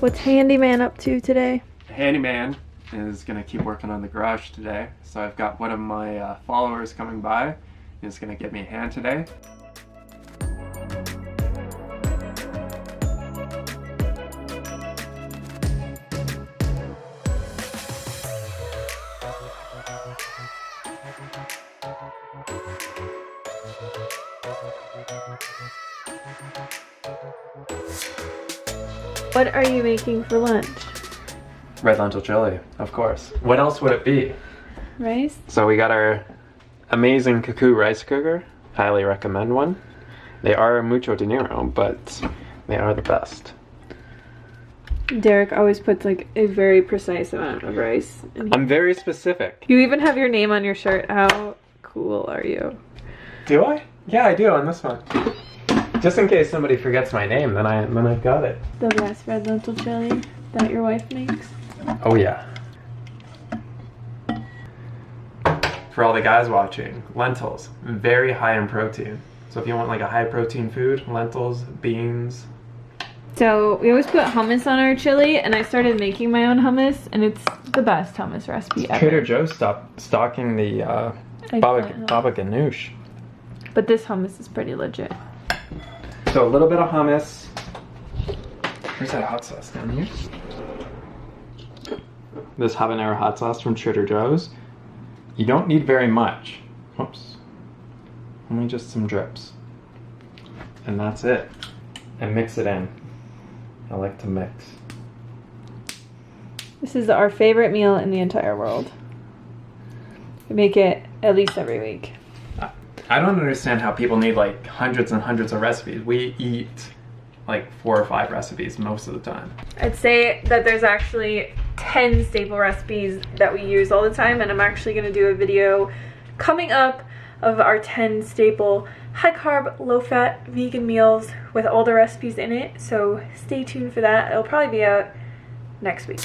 What's Handyman up to today? Handyman is gonna keep working on the garage today. So I've got one of my followers coming by. He's gonna give me a hand today. What are you making for lunch? Red lentil chili, of course. What else would it be? Rice? So we got our amazing Cuckoo rice cooker. Highly recommend one. They are mucho dinero, but they are the best. Derek always puts like a very precise amount of rice. I'm very specific. You even have your name on your shirt. How cool are you? Do I? Yeah, I do on this one. Just in case somebody forgets my name, then I've got it. The best red lentil chili that your wife makes. Oh yeah. For all the guys watching, lentils, very high in protein. So if you want like a high protein food, lentils, beans. So we always put hummus on our chili, and I started making my own hummus, and it's the best hummus recipe ever. Trader Joe's stopped stocking the baba ganoush. But this hummus is pretty legit. So a little bit of hummus. Where's that hot sauce down here? This habanero hot sauce from Trader Joe's. You don't need very much. Whoops. Only just some drips. And that's it. And mix it in. I like to mix. This is our favorite meal in the entire world. We make it at least every week. I don't understand how people need like hundreds and hundreds of recipes. We eat like 4 or 5 recipes most of the time. I'd say that there's actually 10 staple recipes that we use all the time, and I'm actually going to do a video coming up of our 10 staple high carb, low fat vegan meals with all the recipes in it. So stay tuned for that. It'll probably be out next week.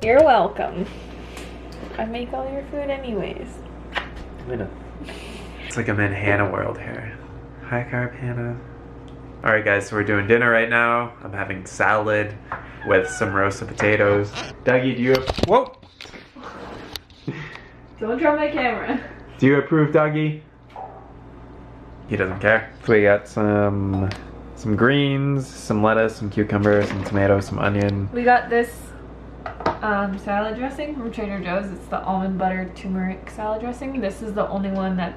You're welcome. I make all your food anyways. It's like I'm in Hannah world here. High carb Hannah. Alright guys, so we're doing dinner right now. I'm having salad with some roasted potatoes. Dougie, do you... Whoa! Don't drop my camera. Do you approve, Dougie? He doesn't care. So we got some greens, some lettuce, some cucumbers, some tomatoes, some onion. We got this salad dressing from Trader Joe's. It's the almond butter turmeric salad dressing. This is the only one that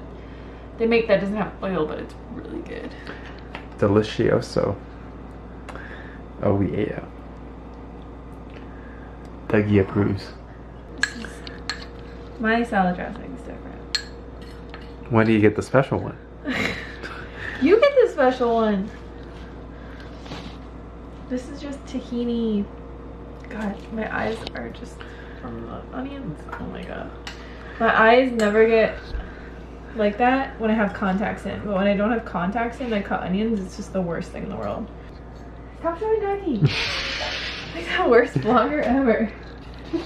they make that doesn't have oil, but it's really good. Delicioso. Oh yeah. Dougie approves. My salad dressing is different. When do you get the special one? You get the special one. This is just tahini. God, my eyes are just from the onions. Oh my god. My eyes never get like that when I have contacts in. But when I don't have contacts in, I cut onions. It's just the worst thing in the world. Stop showing Dougie. Like the worst vlogger ever.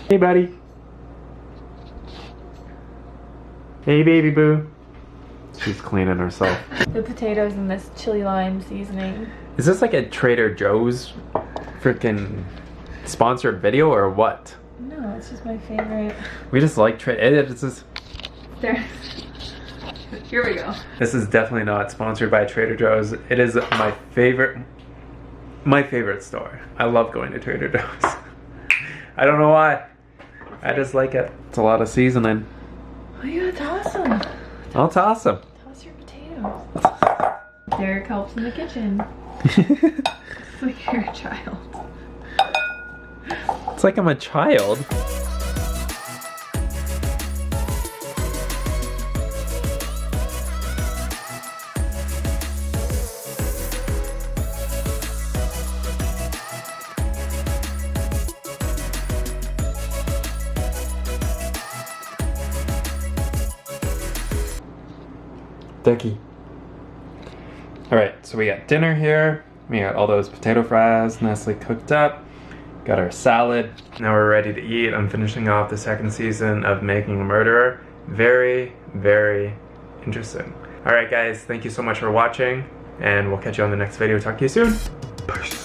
Hey buddy. Hey baby boo. She's cleaning herself. The potatoes and this chili lime seasoning. Is this like a Trader Joe's freaking sponsored video or what? No, it's just my favorite. We just like it's just... There. Here we go. This is definitely not sponsored by Trader Joe's. It is my favorite store. I love going to Trader Joe's. I don't know why. I just like it. It's a lot of seasoning. Oh yeah, that's awesome. I'll toss them. Toss your potatoes. Derek helps in the kitchen. It's like you're a child. It's like I'm a child. Ducky. All right, so we got dinner here. We got all those potato fries nicely cooked up. Got our salad. Now we're ready to eat. I'm finishing off the second season of Making a Murderer. Very, very interesting. All right, guys, thank you so much for watching, and we'll catch you on the next video. Talk to you soon. Peace.